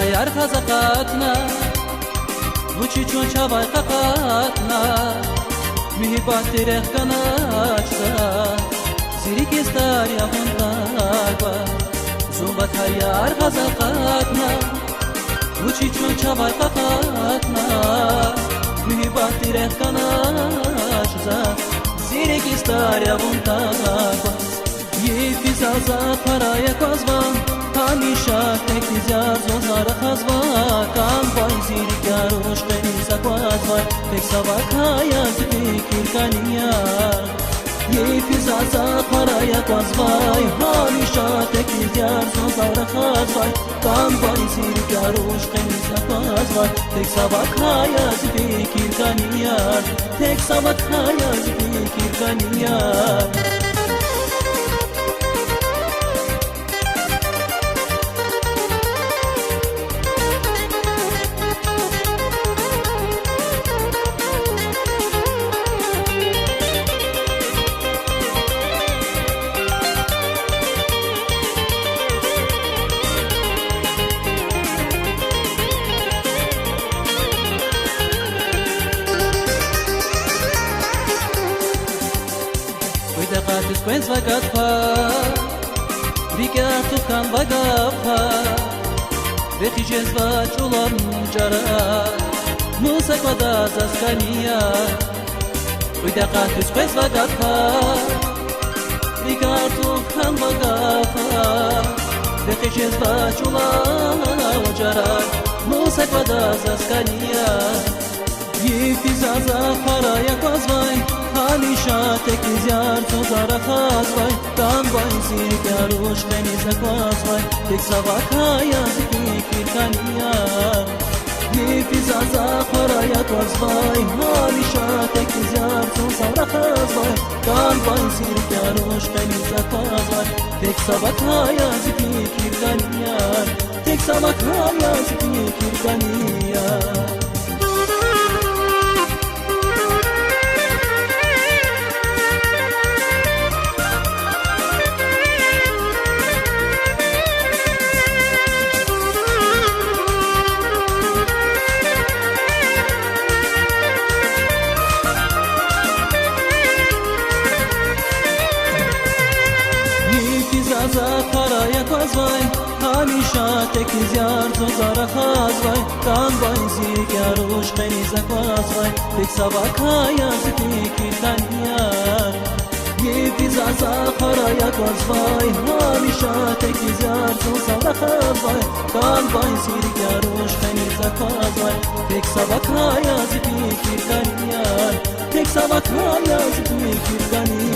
یار خزقاتنا وچی چون چوای قاتنا می باتیره کناشتا زیری کستاری آفنداگا زوبا یار خزقاتنا وچی چون چوای قاتنا می باتیره کناشتا زیری کستاری آفنداگا یه فیزازا پرای قزبان همیشه تکیزار زوزار خزبا کام بای زیری کاروش قریزا قزبا تک سواد های از فکر کنیار یه فیزازا پرای قزبا همیشه تکیزار زوزار خزبا کام بای زیری کاروش قریزا قزبا تک سواد های از فکر کنیار تک سواد های از فکر کنیار Daqatis quens vagapa Rigato kan vagapa Vetiges vachulam jara Musa quadas ascania Daqatis quens vagapa Rigato kan vagapa Vetiges vachulam jara Musa quadas ascania Yifizaza paraya qazvay همیشه تکیزیار تو زار خاص وای کام بای زیر کاروش خنیز خاص وای تک سواد های از فکر کنیار یه فیزازا خورای خاص وای همیشه تکیزیار تو زار خاص وای کام بای زیر کاروش خنیز خاص وای تک سواد های از فکر کنیار تک سواد های از فکر کنیار پرای قزوای همیشه تکیزیار زوزار خازوای کام بای زیر کاروش خنیز قزوای تک سواد های از فکر کنیار یه فیزازا پرای قزوای همیشه تکیزیار زوزار خازوای کام بای زیر کاروش خنیز قزوای تک سواد های از فکر کنیار تک سواد های از فکر کنیار